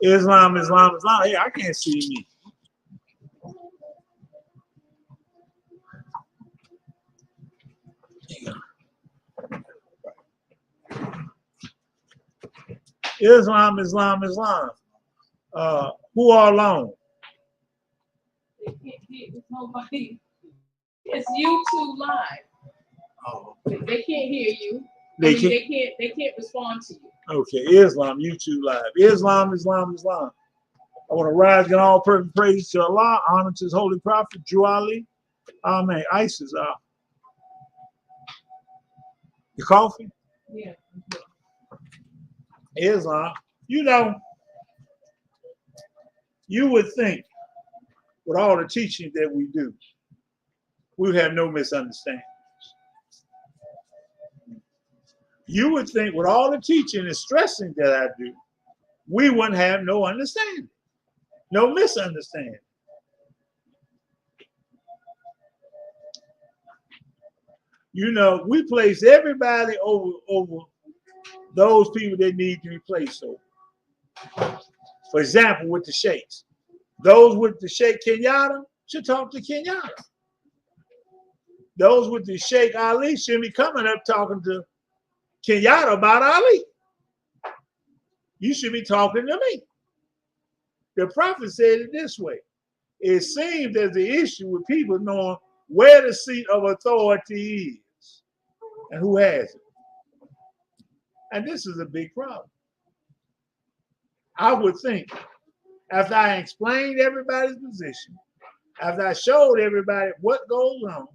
Islam, Islam, Islam. Hey, I can't see me. Islam, Islam, Islam. Who are alone? They can't hear. It's nobody. It's YouTube live. Oh, They can't hear you. they I mean, can't. they can't respond to you. Okay, Islam, YouTube live. Islam, Islam, Islam. I want to rise in all perfect praise to Allah, honor to His holy prophet, Drew Ali. Amen. ISIS. The coffee. Yeah. Islam. You know, you would think with all the teaching that we do, we would have no misunderstandings. You would think with all the teaching and stressing that I do, we wouldn't have no understanding, no misunderstanding. You know, we place everybody over those people that need to be placed over. For example, with the sheikhs. Those with the Sheikh Kenyatta should talk to Kenyatta. Those with the Sheikh Ali should be coming up talking to Kenyatta about Ali. You should be talking to me. The prophet said it this way. It seems there's an issue with people knowing where the seat of authority is and who has it. And this is a big problem. I would think after I explained everybody's position, after I showed everybody what goes on,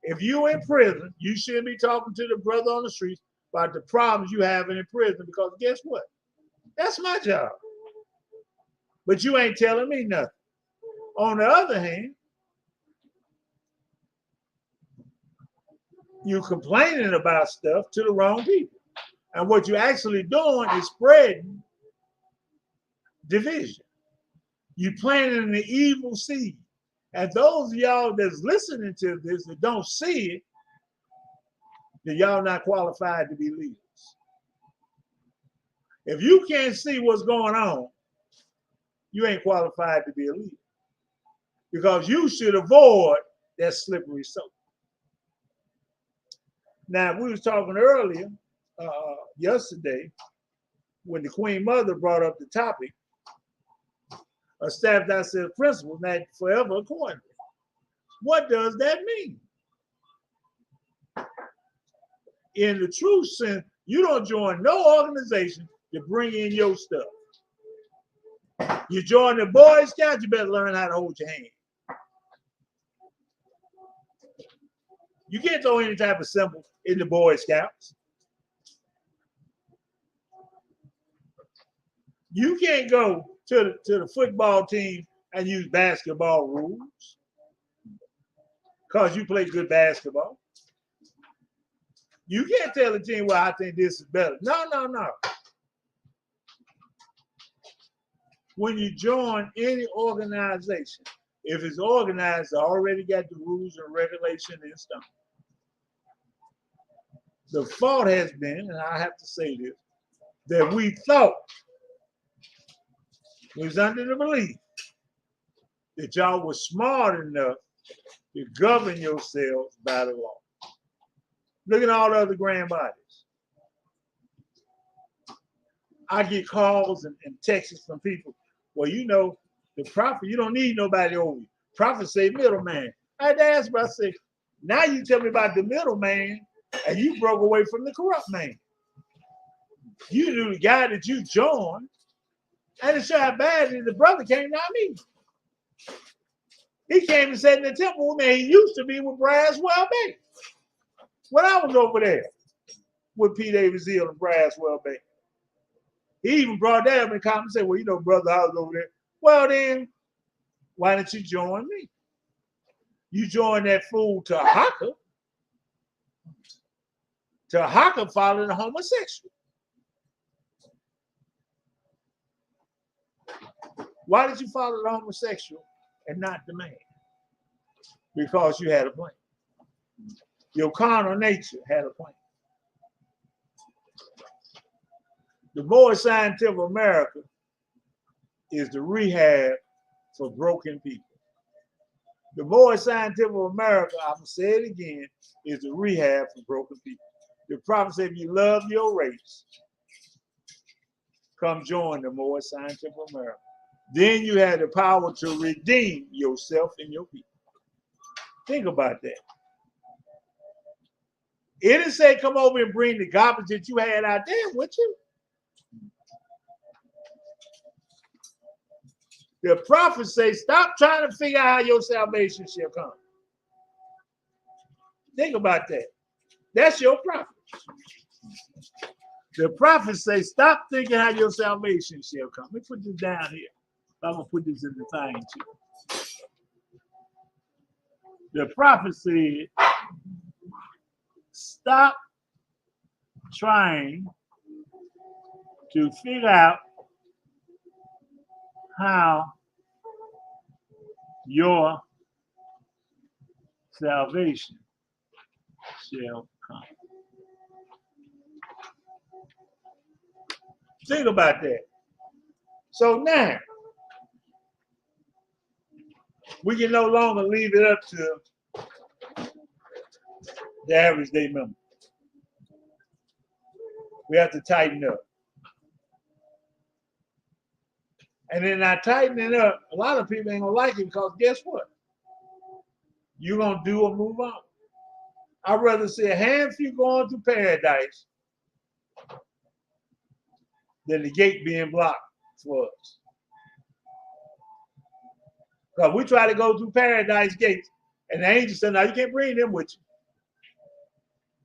if you're in prison, you shouldn't be talking to the brother on the streets about the problems you have in prison, because guess what? That's my job. But you ain't telling me nothing. On the other hand, you complaining about stuff to the wrong people. And what you're actually doing is spreading division. You planting the evil seed. And those of y'all that's listening to this that don't see it, then y'all not qualified to be leaders. If you can't see what's going on, you ain't qualified to be a leader. Because you should avoid that slippery slope. Now, we was talking earlier, yesterday, when the Queen Mother brought up the topic, established ourselves principles that forever accordingly. What does that mean? In the true sense, you don't join no organization to bring in your stuff. You join the Boy Scouts, you better learn how to hold your hand. You can't throw any type of symbol in the Boy Scouts. You can't go to the football team and use basketball rules because you play good basketball. You can't tell the team, well, I think this is better. No, no, no. When you join any organization, if it's organized, they already got the rules and regulations and stuff. The fault has been, and I have to say this, that we thought, we was under the belief that y'all were smart enough to govern yourselves by the law. Look at all the other grand bodies. I get calls and texts from people. Well, you know, the prophet, you don't need nobody over you. Prophet say middleman. I had to ask, but I said, now you tell me about the middleman and you broke away from the corrupt man. You knew the guy that you joined, and it showed how bad the brother came down me. He came and sat in the temple with me. He used to be with Braswell Bay when I was over there with P. David Zeal and Braswell Bay. He even brought that up in comment and said, well, you know, brother, I was over there. Well, then, why didn't you join me? You joined that fool Tahaka. Tahaka followed a homosexual. Why did you follow the homosexual and not the man? Because you had a plan. Your carnal nature had a plan. The more scientific America is the rehab for broken people. The more scientific of America, I'm going to say it again, is the rehab for broken people. The prophet said, if you love your race, come join the more scientific of America. Then you have the power to redeem yourself and your people. Think about that. It didn't say come over and bring the garbage that you had out there with you. The prophet says, stop trying to figure out how your salvation shall come. Think about that. That's your prophet. The prophet says, stop thinking how your salvation shall come. Let me put this down here. I'm going to put this in the thing too. The prophet said, stop trying to figure out how your salvation shall come. Think about that. So now, we can no longer leave it up to the average day member. We have to tighten up. And then I tightening up, a lot of people ain't gonna like it because guess what? You're gonna do or move on. I'd rather see a handful going to paradise than the gate being blocked for us. Because we try to go through paradise gates, and the angel said, no, you can't bring them with you.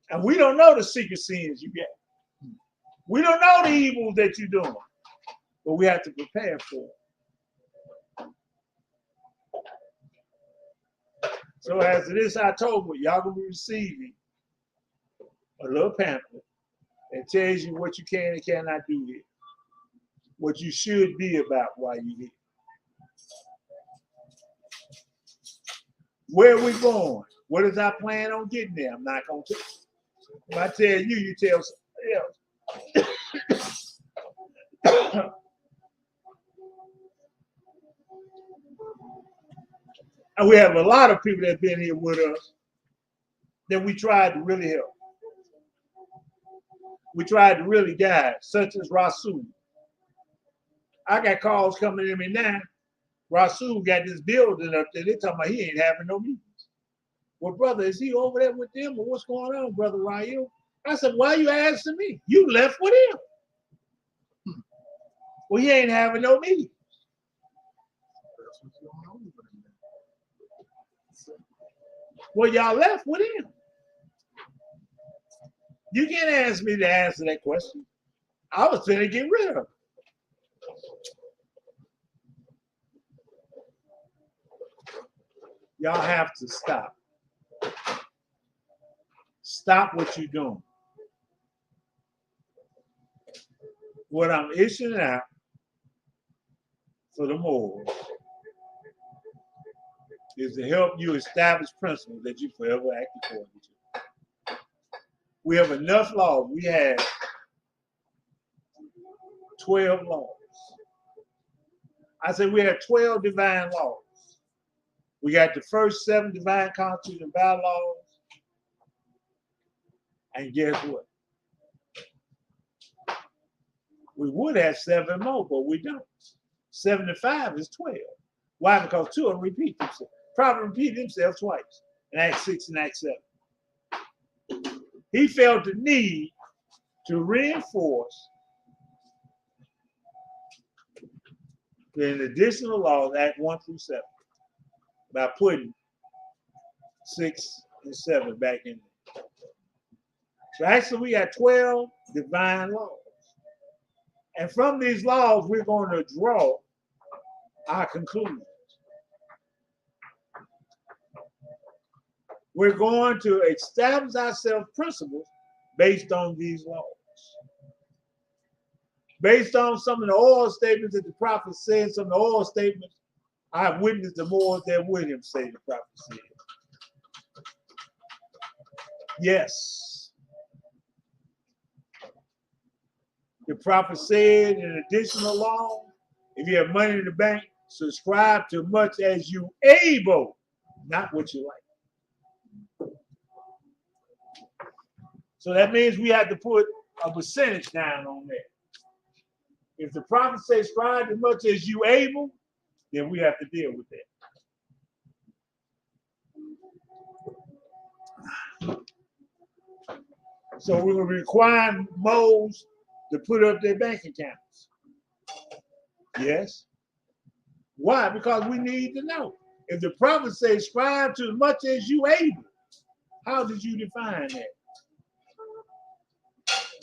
And we don't know the secret sins you get. We don't know the evils that you're doing, but we have to prepare for it. So as it is October, y'all gonna be receiving a little pamphlet that tells you what you can and cannot do here, what you should be about while you're here. Where are we going? What is our plan on getting there? I'm not gonna tell you. If I tell you, you tell somebody else. And we have a lot of people that have been here with us that we tried to really help. We tried to really guide, such as Rasul. I got calls coming to me now. Rasul got this building up there. They talking about he ain't having no meetings. Well, brother, is he over there with them or what's going on, brother Raul? I said, why are you asking me? You left with him. Well, he ain't having no meetings. Well, y'all left with him. You can't ask me to answer that question. I was finna get rid of him. Y'all have to stop. Stop what you're doing. What I'm issuing out for the Moors is to help you establish principles that you forever act according to. We have enough laws. We have 12 laws. I said we have 12 divine laws. We got the first 7 divine constitutions and bylaws. And guess what? We would have 7 more, but we don't. 75 is 12. Why? Because 2 of them repeat themselves. Probably repeat himself twice in Acts 6 and Acts 7. He felt the need to reinforce the additional laws, Act 1 through 7, by putting 6 and 7 back in there. So actually we got 12 divine laws. And from these laws, we're going to draw our conclusions. We're going to establish ourselves principles based on these laws. Based on some of the oral statements that the prophet said, some of the oral statements I have witnessed the more that with him, say the prophet said. Yes. The prophet said in additional law If you have money in the bank, subscribe to much as you able, not what you like. So that means we have to put a percentage down on that. If the prophet says subscribe as much as you able, then we have to deal with that. So we're going to require moles to put up their bank accounts. Yes. Why? Because we need to know. If the prophet says subscribe to as much as you able, how did you define that?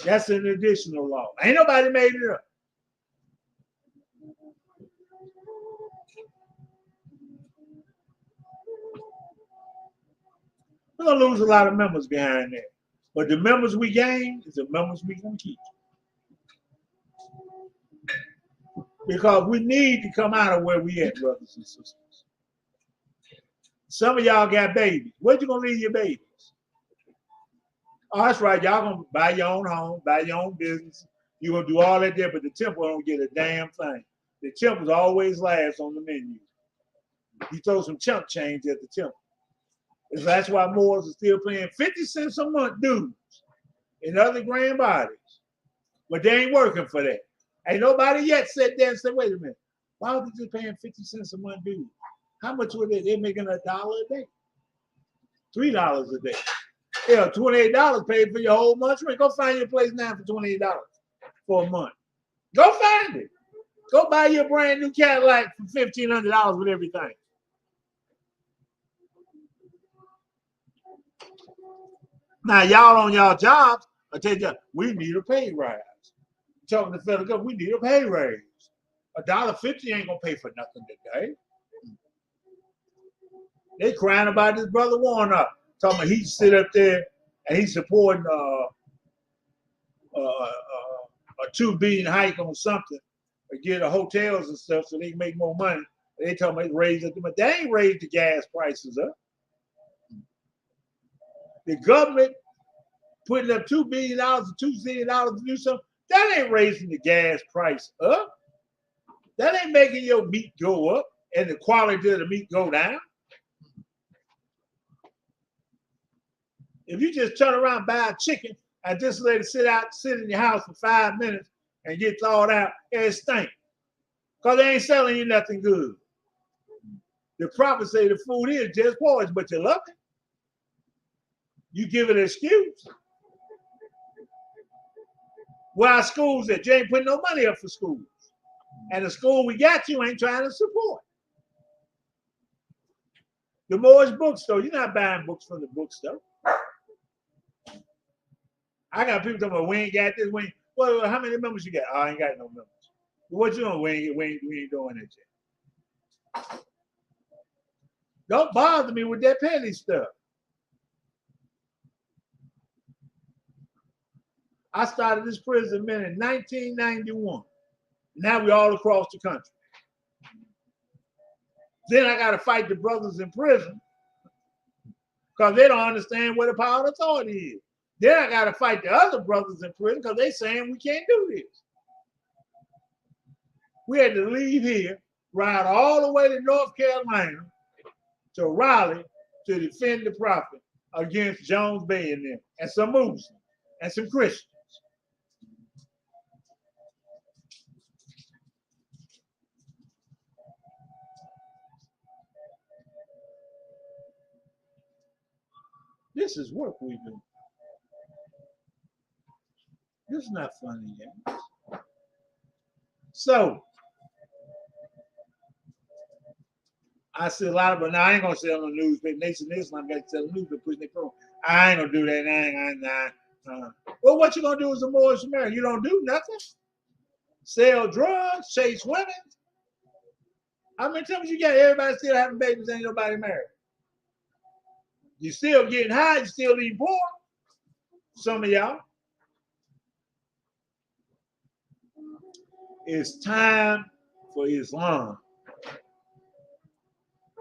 That's an additional law. Ain't nobody made it up. We're going to lose a lot of members behind that. But the members we gain is the members we're going to keep. Because we need to come out of where we at, brothers and sisters. Some of y'all got babies. Where you going to leave your babies? Oh, that's right. Y'all going to buy your own home, buy your own business. You're going to do all that there, but the temple don't get a damn thing. The temple's always last on the menu. You throw some chump change at the temple. That's why Moors are still paying 50 cents a month dues in other grand bodies. But they ain't working for that. Ain't nobody yet sat there and said, wait a minute, why are they just paying 50 cents a month dues? How much were they? They're making $1 a day. $3 a day. Yeah, $28 paid for your whole month's rent. Go find your place now for $28 for a month. Go find it. Go buy your brand new Cadillac for $1,500 with everything. Now, y'all on y'all jobs, I tell you, we need a pay rise. Talking to the federal government, we need a pay raise. $1.50 ain't gonna pay for nothing today. They crying about this brother Warnock, talking about he sit up there and he's supporting a $2 billion hike on something to get the hotels and stuff so they can make more money. They talking about raise it, but they ain't raised the gas prices up. The government putting up $2 billion or $2 billion to do something, that ain't raising the gas price up. That ain't making your meat go up and the quality of the meat go down. If you just turn around and buy a chicken and just let it sit in your house for 5 minutes and get thawed out, it stinks. Because they ain't selling you nothing good. The prophet say the food is just poison, but you love it. You give it an excuse. Where our schools at? You ain't putting no money up for schools. And the school we got you ain't trying to support. The Moore's bookstore, you're not buying books from the bookstore. I got people talking about, we ain't got this, well, how many members you got? Oh, I ain't got no members. What you doing? We ain't doing it yet. Don't bother me with that petty stuff. I started this prison in 1991. Now we all across the country. Then I got to fight the brothers in prison because they don't understand what the power of authority is. Then I got to fight the other brothers in prison because they saying we can't do this. We had to leave here, ride all the way to North Carolina to Raleigh to defend the prophet against Jones Bay and them, and some Muslims and some Christians. This is work we do. This is not funny yet. So, I see a lot of, but now I ain't gonna sell on the newspaper. Nation Islam got to sell the newspaper, pushing their program. I ain't gonna do that. Well, what you gonna do as a Moorish American? You don't do nothing. Sell drugs, chase women. How many times you got everybody still having babies? Ain't nobody married. You still getting high. You still eating pork. Some of y'all. It's time for Islam.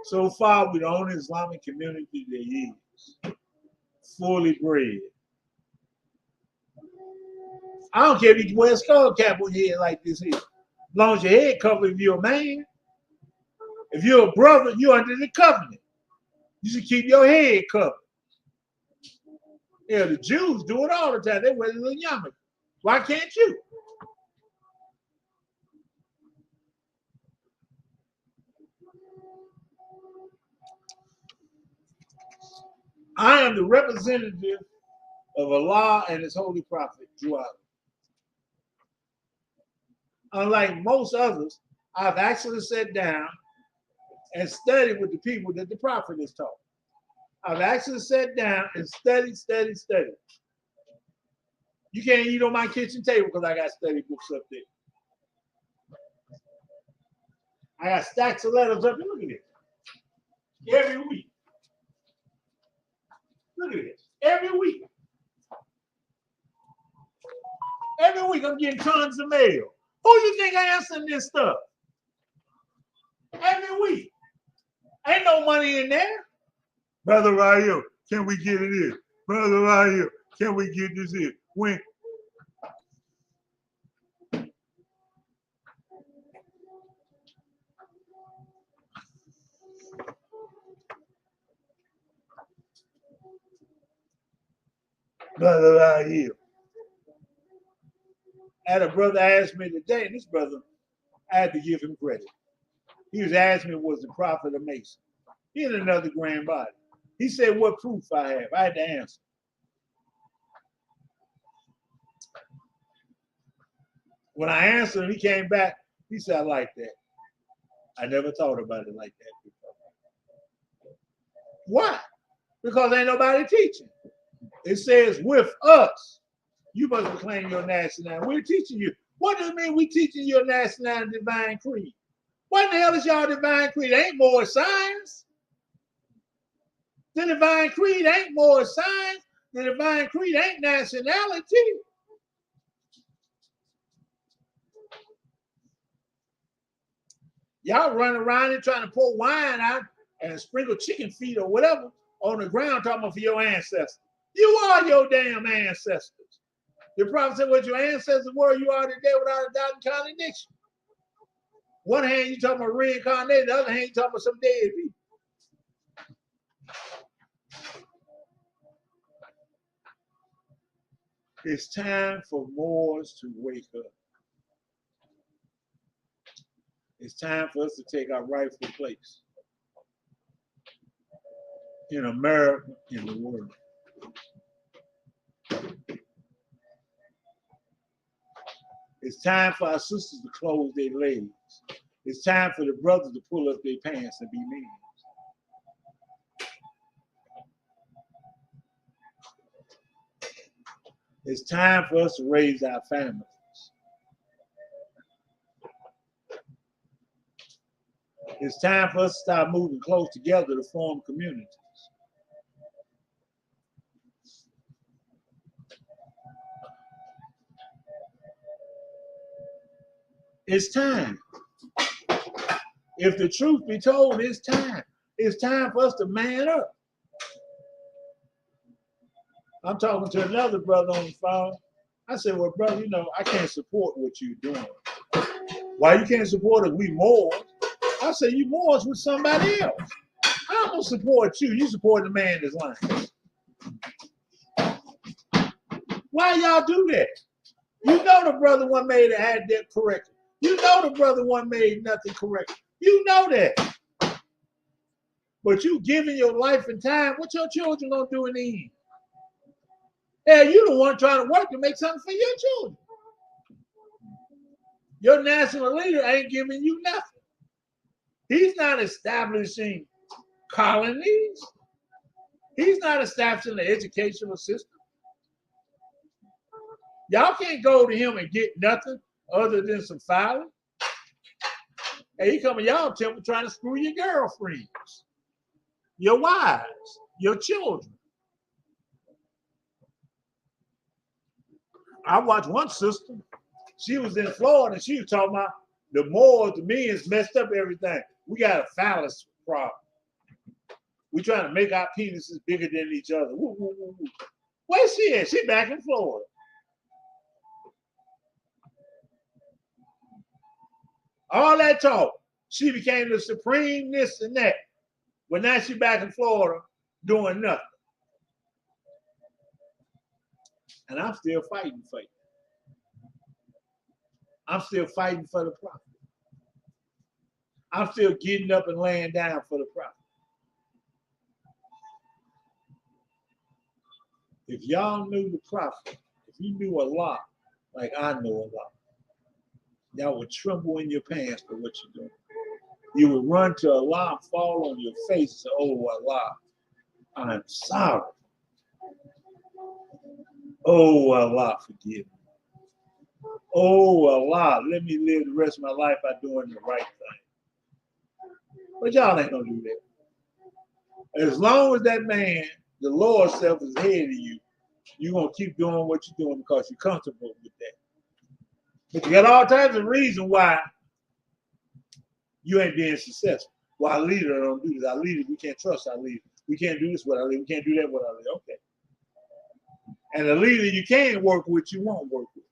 So far, we're the only Islamic community there is. Fully bred. I don't care if you wear a skull cap on your head like this here. long as your head covered if you're a man. If you're a brother, you're under the covenant. You should keep your head covered. Yeah, the Jews do it all the time. They wear the little yarmulke. Why can't you? I am the representative of Allah and his holy prophet, Jual. Unlike most others, I've actually sat down and studied with the people that the prophet has taught. I've actually sat down and studied. You can't eat on my kitchen table because I got study books up there. I got stacks of letters up there. Look at this. Every week. Look at this. Every week. Every week I'm getting tons of mail. Who you think answering this stuff? Every week. Ain't no money in there. Brother Rayo, can we get it in? Brother Rayo, can we get this in? When? Brother Rayo. I had a brother ask me today, and this brother, I had to give him credit. He was asking me, was the prophet a Mason? He in another grand body. He said, what proof I have? I had to answer. When I answered him, he came back. He said, I like that. I never thought about it like that before. Why? Because ain't nobody teaching. It says, with us, you must proclaim your nationality. We're teaching you. What does it mean we teaching your nationality divine creed? What the hell is y'all divine creed? Ain't more science. The divine creed ain't more science. The divine creed ain't nationality. Y'all running around and trying to pour wine out and sprinkle chicken feet or whatever on the ground talking about for your ancestors. You are your damn ancestors. The prophet said what your ancestors were, you are today without a doubt and contradiction. One hand you talking about reincarnated, the other hand you talking about some dead people. It's time for Moors to wake up. It's time for us to take our rightful place in America, in the world. It's time for our sisters to close their legs. It's time for the brothers to pull up their pants and be men. It's time for us to raise our families. It's time for us to start moving close together to form communities. It's time. If the truth be told, it's time. It's time for us to man up. I'm talking to another brother on the phone. I said, well, brother, you know, I can't support what you're doing. Why you can't support us? We Moors. I said, you Moors with somebody else. I'm going to support you. You support the man that's lying. Why y'all do that? You know the brother one made it had that correct. You know the brother one made nothing correct. You know that. But you giving your life and time, what your children gonna do in the end? Hell, you the one trying to work to make something for your children. Your national leader ain't giving you nothing. He's not establishing colonies. He's not establishing the educational system. Y'all can't go to him and get nothing other than some filing. Hey, he coming y'all temple trying to screw your girlfriends, your wives, your children. I watched one sister. She was in Florida and she was talking about the Moors, the millions messed up everything. We got a phallus problem. We trying to make our penises bigger than each other. Woo, woo, woo, woo. Where's she at? She back in Florida. All that talk. She became the supreme this and that. But now she back in Florida doing nothing. And I'm still fighting for you. I'm still fighting for the prophet. I'm still getting up and laying down for the prophet. If y'all knew the prophet, if you knew Allah like I know Allah, y'all would tremble in your pants for what you're doing. You would run to Allah and fall on your face and say, oh Allah, I'm sorry. Oh Allah, forgive me. Oh Allah, let me live the rest of my life by doing the right thing. But y'all ain't gonna do that. As long as that man, the Lord self, is ahead of you, you're gonna keep doing what you're doing because you're comfortable with that. But you got all types of reasons why you ain't being successful. Well, our leader don't do this. Our leader, we can't trust our leader. We can't do this with our leader. We can't do that with our leader. Okay. And the leader you can work with, you won't work with.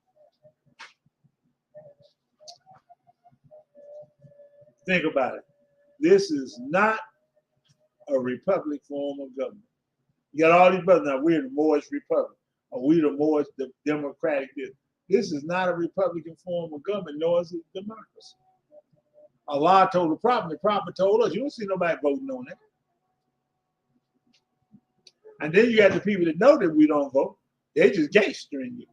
Think about it. This is not a republic form of government. You got all these brothers now. We're the Moorish Republic, or we're the Moorish the Democratic. This is not a Republican form of government, nor is it democracy. Allah told the prophet told us. You don't see nobody voting on that. And then you got the people that know that we don't vote. They just gangstering you.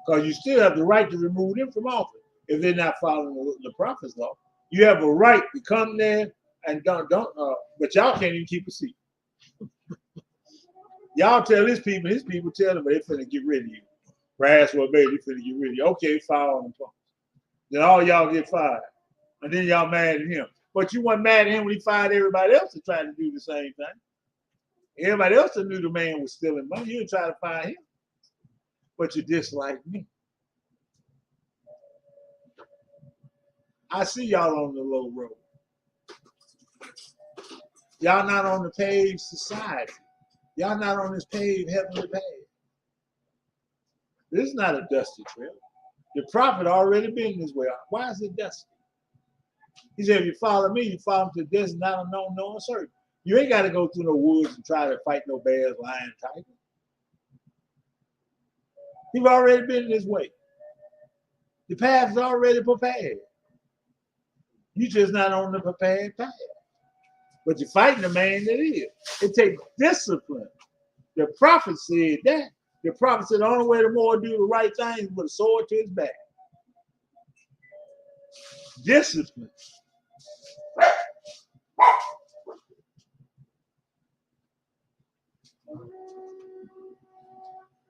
Because you still have the right to remove them from office if they're not following the prophet's law. You have a right to come there and but y'all can't even keep a seat. Y'all tell his people tell them they're finna get rid of you. Brass well, baby, they're finna get rid of you. Okay, fire on the phone. Then all y'all get fired. And then y'all mad at him. But you weren't mad at him when he fired everybody else to try to do the same thing. Everybody else that knew the man was stealing money, you didn't try to fire him. But you dislike me. I see y'all on the low road. Y'all not on the paved society. Y'all not on this paved heavenly path. This is not a dusty trail. The prophet already been this way. Why is it dusty? He said, if you follow me, you follow to this, not unknown, no uncertain. You ain't got to go through no woods and try to fight no bears, lion, tiger. You've already been this way. The path is already prepared. You just not on the prepared path. But you're fighting the man that is. It takes discipline. The prophet said that. The prophet said the only way the more do the right thing is with a sword to his back. Discipline.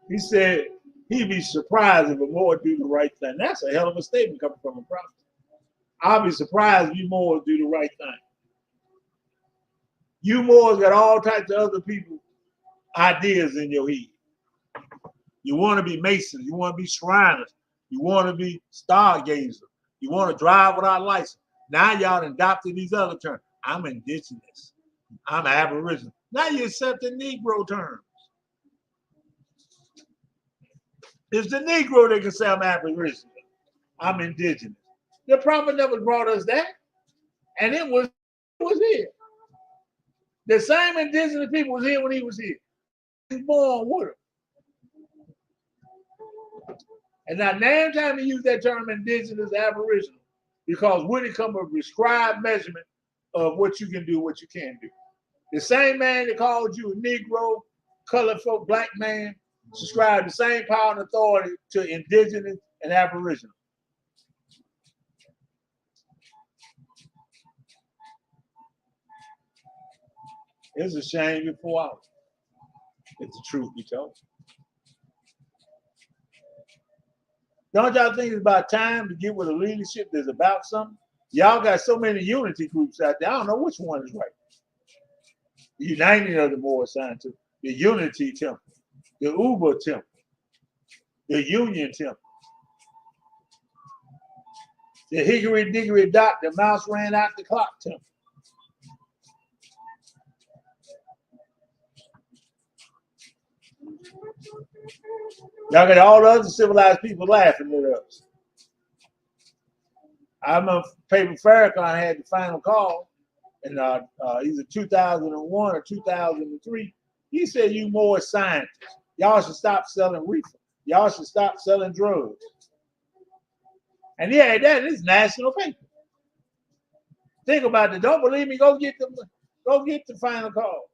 He said he'd be surprised if a more do the right thing. That's a hell of a statement coming from a prophet. I'll be surprised if you more do the right thing. You more got all types of other people ideas in your head. You want to be masons. You want to be shriners. You want to be stargazers. You want to drive without license. Now y'all adopted these other terms. I'm indigenous. I'm aboriginal. Now you accept the Negro terms. It's the Negro that can say I'm aboriginal. I'm indigenous. The prophet never brought us that. And it was here. The same indigenous people was here when he was here. He was born with him. And now time he used that term indigenous, aboriginal, because when it comes a prescribed measurement of what you can do, what you can't do. The same man that called you a Negro, colored folk, black man, subscribed the same power and authority to indigenous and aboriginal. It's a shame before hours, if the truth be told. Don't y'all think it's about time to get with a leadership that's about something? Y'all got so many unity groups out there. I don't know which one is right. The Uniting of the Moorish Scientists, the Unity Temple, the Uber Temple, the Union Temple, the Hickory Dickory Dock, the mouse ran out the clock temple. Y'all got all the other civilized people laughing at us. I remember Paper Farrakhan had the final call in either 2001 or 2003. He said, "You more scientists. Y'all should stop selling reefer. Y'all should stop selling drugs." And he had that in his national paper. Think about it. Don't believe me? Go get the final call.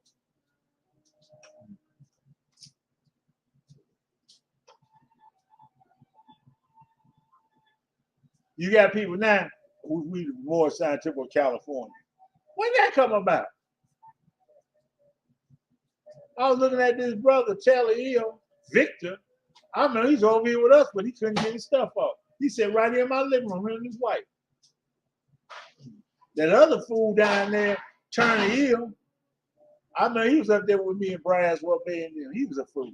You got people now who read more scientific of California. When did that come about? I was looking at this brother, Taylor Hill, Victor. I remember he's over here with us, but he couldn't get his stuff off. He said right here in my living room, him and his wife. That other fool down there, Turner Hill, I remember he was up there with me in Braswell Bay, and he was a fool.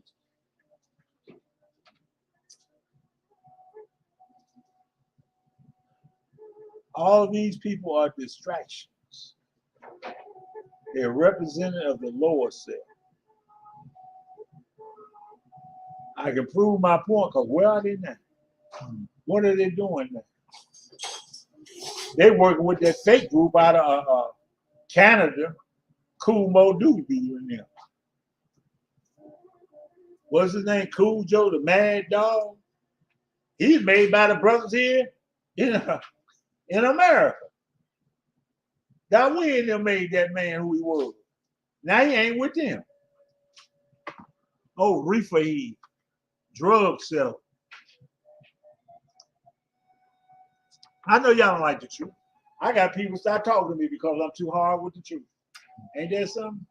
All of these people are distractions. They're representative of the lower self. I can prove my point because where are they now? What are they doing now? They're working with that fake group out of Canada, Cool Mo Doo in there. What's his name? Cool Joe, the Mad Dog. He's made by the brothers here in America. That we in them made that man who he was. Now he ain't with them. Oh, reefer head, drug seller. I know y'all don't like the truth. I got people start talking to me because I'm too hard with the truth. Ain't that something?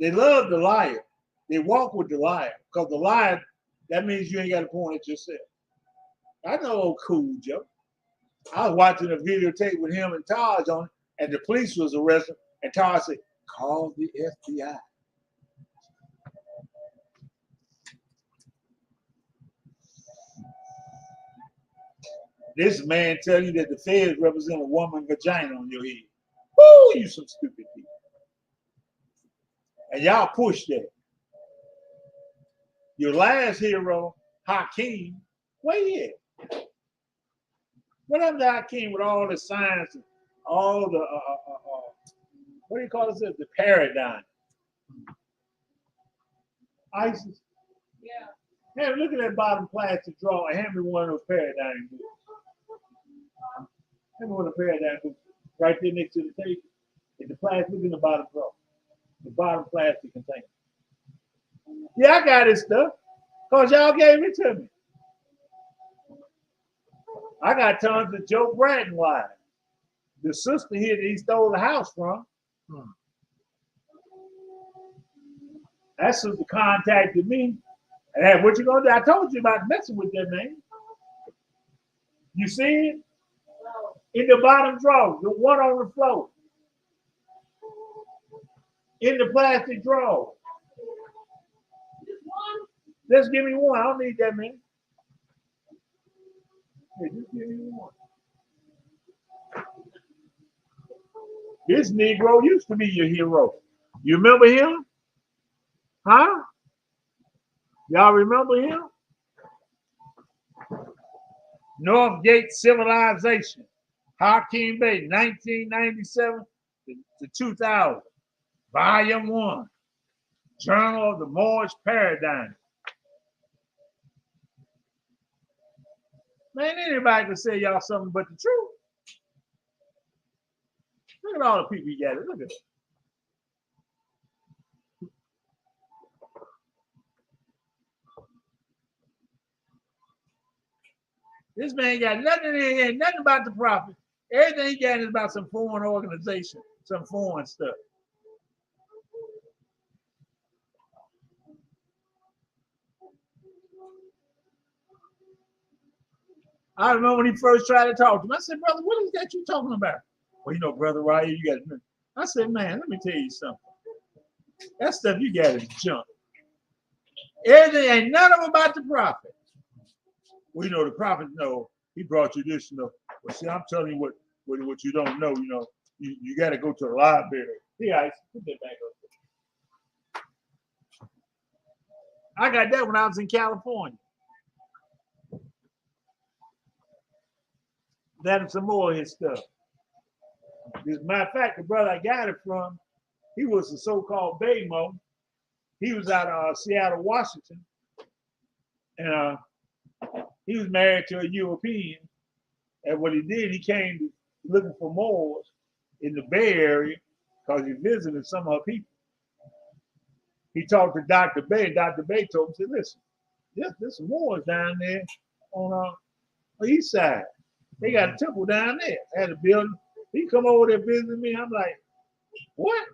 They love the liar. They walk with the liar because the liar, that means you ain't got to point at yourself. I know old Cool Joe. I was watching a videotape with him and Taj on it, and the police was arrested, and Taj said, "Call the FBI." This man tell you that the feds represent a woman vagina on your head. Woo, you some stupid people. And y'all push that. Your last hero, Hakeem, where he at? What happened to Hakeem with all the science and all the, what do you call this? The paradigm. ISIS. Yeah. Hey, look at that bottom plastic drawer and hand me one of those paradigm books. Hand me one of the paradigm books right there next to the table. And the plastic, look in the bottom drawer. The bottom plastic container. Yeah, I got this stuff. Because y'all gave it to me. I got tons of Joe Bratton wives. The sister here that he stole the house from. That sister contacted me. And hey, what you gonna do? I told you about messing with that man. You see it? In the bottom drawer, the one on the floor. In the plastic drawer. Just give me one. I don't need that many. Hey, just give me one. This Negro used to be your hero. You remember him? Huh? Y'all remember him? Northgate Civilization. Hakeem Bey, 1997 to 2000. Volume 1. Journal of the Moorish Paradigm. Man, anybody can say y'all something but the truth. Look at all the people you got. Look at it. This man got nothing in here, nothing about the prophet. Everything he got is about some foreign organization, some foreign stuff. I remember when he first tried to talk to me. I said, "Brother, what is that you talking about?" Well, you know, Brother Ryan, you got to. I said, "Man, let me tell you something. That stuff you got is junk. Everything ain't none of them about the prophet." Well, you know, the prophet, he brought you this, Well, see, I'm telling you what you don't know, you got to go to the library. Here, I put that back up. I got that when I was in California. That and some more of his stuff. As a matter of fact, the brother I got it from, he was a so-called Baymo. He was out of Seattle, Washington. And he was married to a European. And what he did, he came looking for Moors in the Bay Area because he visited some of her people. He talked to Dr. Bay. Dr. Bay told him, said, listen, there's some Moors down there on the east side. They got a temple down there. Had a building. He come over there visiting me. I'm like, what?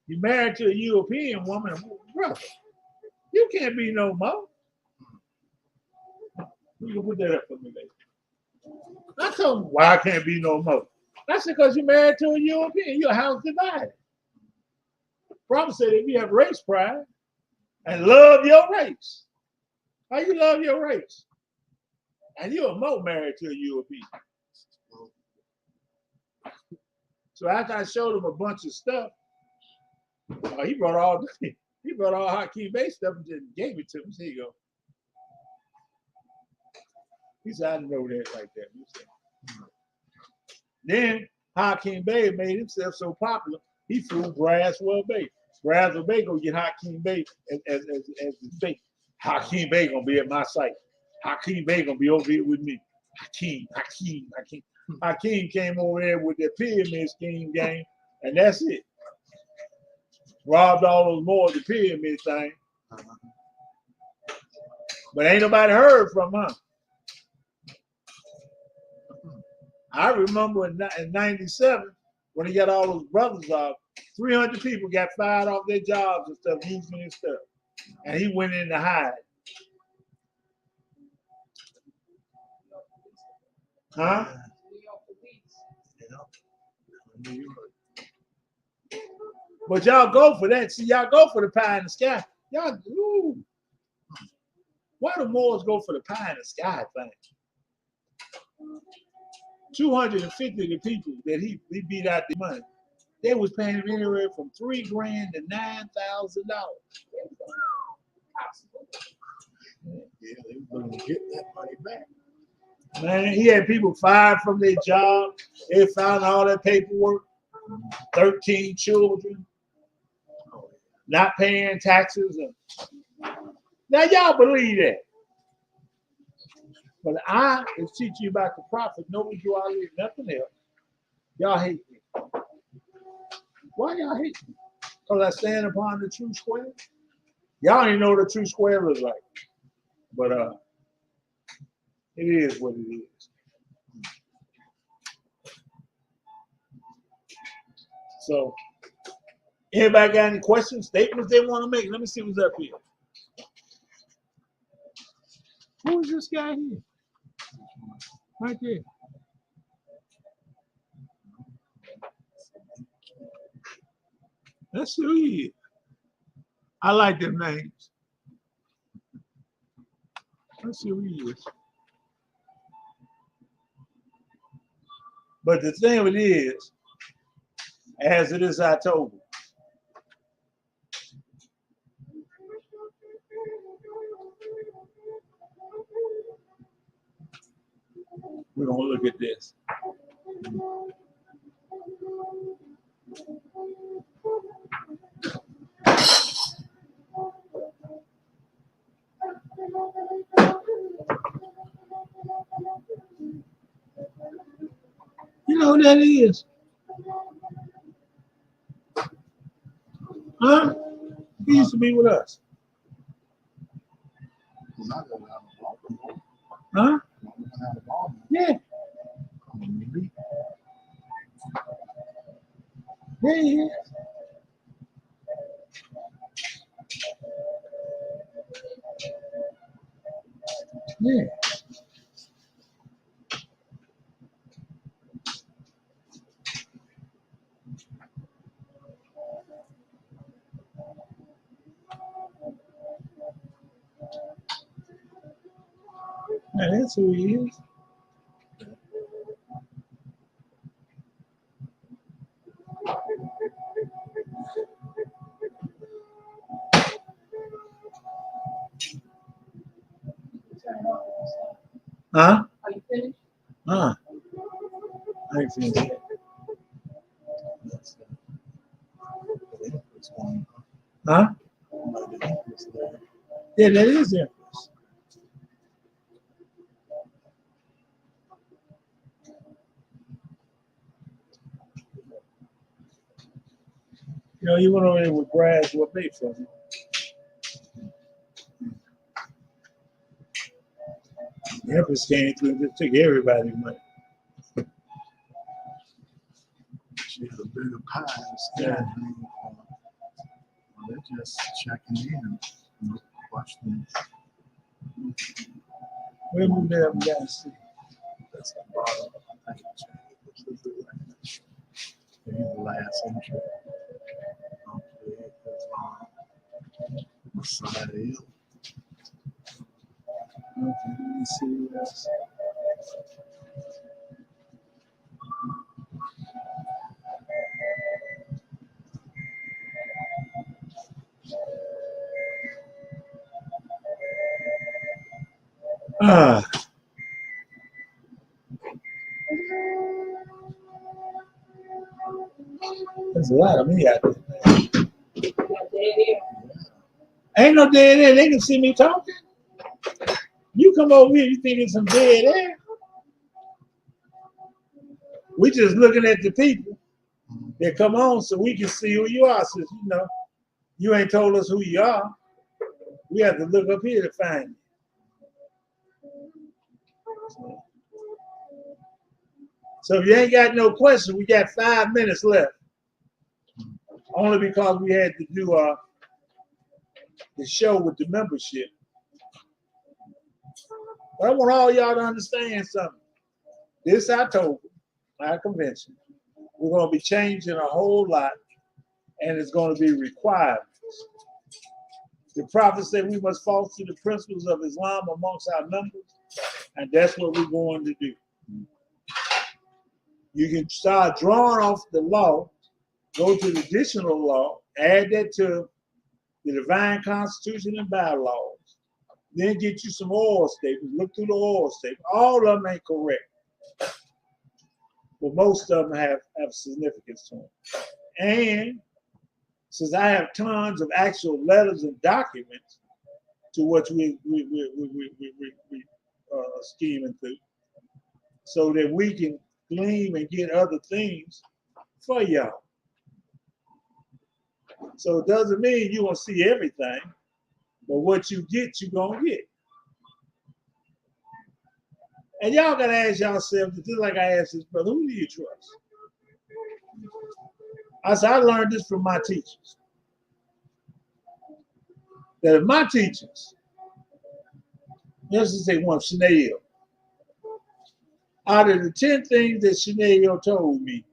You married to a European woman, brother. You can't be no more. You can put that up for me later. I told him why I can't be no more. I said, because you're married to a European, your house divided. Prophet said if you have race pride and love your race, how you love your race? And you're a Mo married to a European. So after I showed him a bunch of stuff, he brought all Hakeem Bay stuff and just gave it to me. Here you go. He said, I didn't know that like that. Then Hakeem Bay made himself so popular, he flew Braswell Bay. Braswell Bay go get Hakeem Bay as the bait. Hakeem Bay gonna be at my site. Hakeem Bay gonna be over here with me. Hakeem. Hakeem came over there with their pyramid scheme game, and that's it. Robbed all those more of the pyramid thing. But ain't nobody heard from her. I remember in 97, when he got all those brothers off, 300 people got fired off their jobs and stuff, using his stuff. And he went in to hide. Huh? But y'all go for that. See, y'all go for the pie in the sky. Y'all, ooh. Why do Moors go for the pie in the sky thing? 250 of the people that he beat out the money, they was paying him anywhere from $3,000 to $9,000. Yeah, they were going to get that money back. Man, he had people fired from their job. They found all that paperwork. 13 children, not paying taxes. Now y'all believe that. But I is teaching you about the prophet. Nobody do I live nothing else. Y'all hate me. Why y'all hate me? Because I stand upon the true square. Y'all ain't know what the true square looks like. But it is what it is. So, anybody got any questions, statements they want to make? Let me see what's up here. Who is this guy here? Right there. That's who he is. I like them names. Let's see who he is. But the thing of it is, as it is October, we're going to look at this. You know who that is? Huh? He used to be with us. Huh? Yeah. Yeah, yeah. Yeah. Man, that's who he is. Huh? Are you finished? I ain't finished yet. Huh? Yeah, that is Empress. You know, you went over there with grass, what they from you. Empress came through and just took everybody's money. She had a bigger pie instead. They're just checking in. Watch them. We'll move that up and down the street. That's the bottom. I think maybe the last entry. Okay, that's on the side is. Okay, let me see what else. There's a lot of me out there. Ain't no dead air. They can see me talking. You come over here, you think it's some dead air. We just looking at the people that come on so we can see who you are. Since you know, you ain't told us who you are. We have to look up here to find you. So if you ain't got no question, we got 5 minutes left. Only because we had to do the show with the membership. But I want all y'all to understand something. This October, our convention, we're going to be changing a whole lot, and it's going to be requirements. The prophet said we must foster the principles of Islam amongst our members, and that's what we're going to do. You can start drawing off the law, go to the additional law, add that to the divine constitution and bylaws, then get you some oil statements, look through the oil statements. All of them ain't correct, but most of them have significance to them. And since I have tons of actual letters and documents to what we scheming through, so that we can glean and get other things for y'all. So it doesn't mean you won't see everything, but what you get, you're gonna get. And y'all gotta ask yourselves, just like I asked this brother, who do you trust? I said, I learned this from my teachers. That if my teachers, let's just say one, Chanel, out of the 10 things that Chanel told me,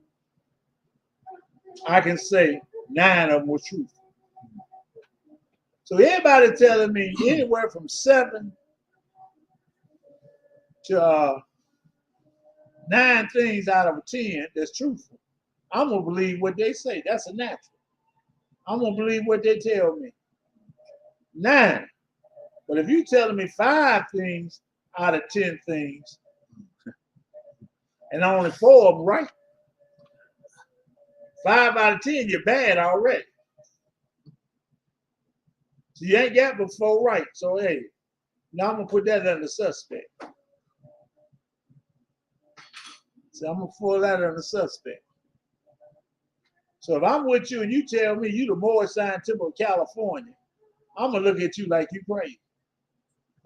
I can say 9 of them were truthful. So everybody telling me anywhere from 7 to 9 things out of 10 that's truthful, I'm gonna believe what they say. That's a natural. I'm gonna believe what they tell me. 9. But if you telling me 5 things out of 10 things, and only 4 of them right, 5 out of 10, you're bad already. So you ain't got but 4 right. So hey, now I'm gonna put that under suspect. So I'm gonna pull that under suspect. So if I'm with you and you tell me you the more scientific of California, I'm gonna look at you like you crazy.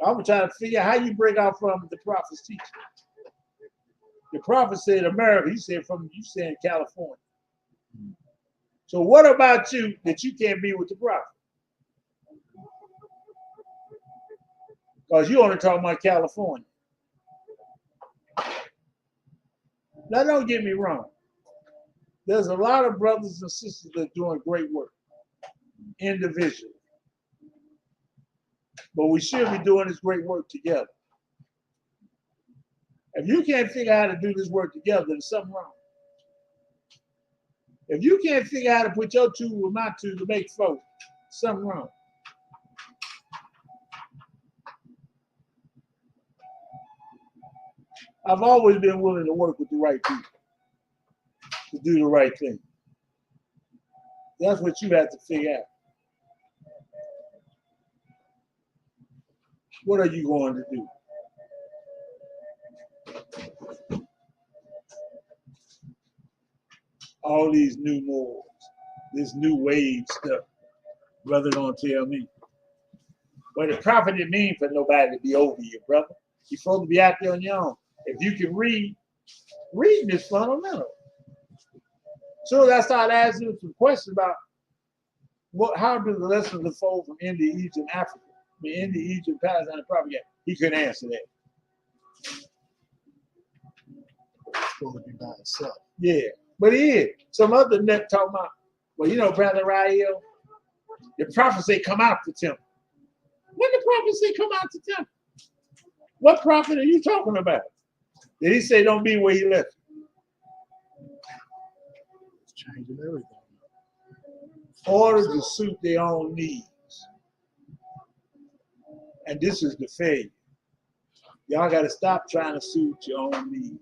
I'm gonna try to figure out how you break out from the prophet's teaching. The prophet said America, he said from you saying California. So what about you that you can't be with the prophet? Because you only talking about California. Now don't get me wrong. There's a lot of brothers and sisters that are doing great work individually. But we should be doing this great work together. If you can't figure out how to do this work together, there's something wrong. If you can't figure out how to put your 2 with my 2 to make 4, something wrong. I've always been willing to work with the right people to do the right thing. That's what you have to figure out. What are you going to do? All these new mores, this new wave stuff, brother don't tell me. Well, the prophet didn't mean for nobody to be over you, brother. You're supposed to be out there on your own. If you can read, reading is fundamental. So I started asking him some questions about how do the lessons unfold from India, Egypt, and Africa? I mean, India, Egypt, Palestine, and propaganda. He couldn't answer that. It's supposed to be by itself. Yeah, but he is. Some other nut talking about, well, you know, Brother Rael, the prophet say come out the temple. When the prophet say come out the temple? What prophet are you talking about? Did he say don't be where he left you? It's changing everything. Order to suit their own needs. And this is the failure. Y'all got to stop trying to suit your own needs.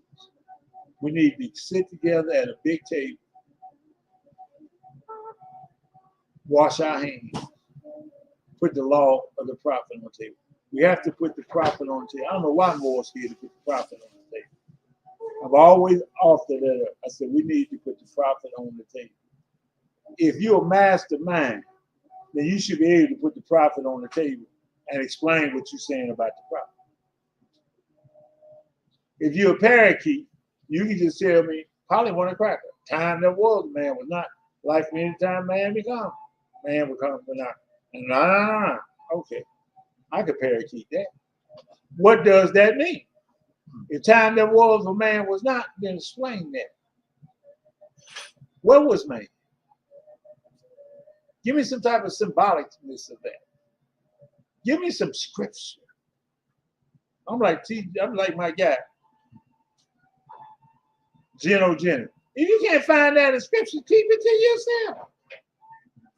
We need to sit together at a big table, wash our hands, put the law of the prophet on the table. We have to put the prophet on the table. I don't know why I'm more scared to put the prophet on the table. I've always offered that up. I said, we need to put the prophet on the table. If you're a mastermind, then you should be able to put the prophet on the table and explain what you're saying about the prophet. If you're a parakeet, you can just tell me, probably want a cracker. Time that was, man was not. Life from any time man become. Man will come, but not. Nah. Okay. I could parakeet that. What does that mean? If time that was or man was not, then explain that. What was man? Give me some type of symbolicness of that. Give me some scripture. I'm like my guy, Geno. If you can't find that in scripture, keep it to yourself.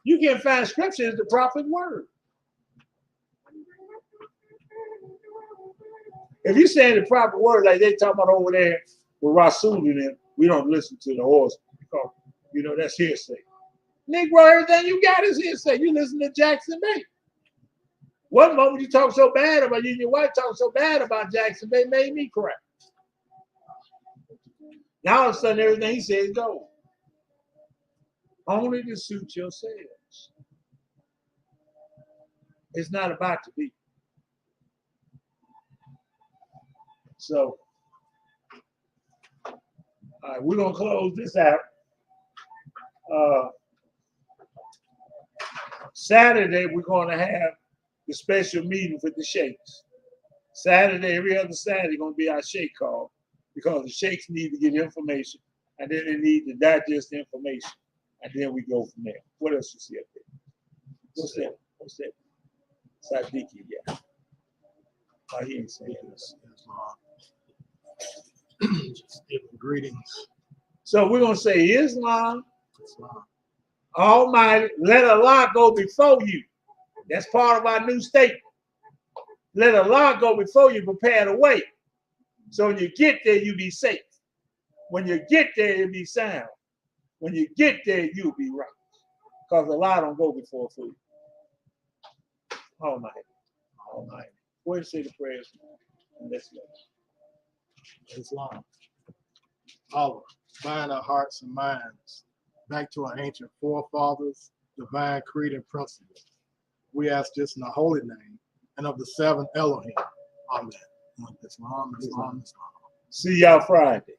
You can't find scripture as the prophet's word. If you say the prophet word like they talking about over there with Rasul and them, we don't listen to the horse because you know that's hearsay. Negro, everything you got is hearsay. You listen to Jackson Bay. One moment you talk so bad about you and your wife talk so bad about Jackson Bay made me cry. Now all of a sudden everything he says goes. Only to suit yourselves. It's not about to be. So, all right, we're gonna close this out. Saturday we're gonna have the special meeting for the sheikhs. Saturday, every other Saturday, gonna be our sheikh call because the sheikhs need to get information, and then they need to digest the information, and then we go from there. What else you see up there? What's that? Sadiki, yeah. Oh, he ain't saying this. Just giving greetings. So we're gonna say Islam, Almighty, let Allah go before you. That's part of our new statement. Let Allah go before you, prepare the way. So when you get there, you be safe. When you get there, you'll be sound. When you get there, you'll be right. Because Allah don't go before for you. Almighty. Go ahead and say the prayers. And let's go. Islam. Allah, bind our hearts and minds back to our ancient forefathers, divine creed and principles. We ask this in the holy name and of the seven Elohim. Amen. Islam. See y'all Friday.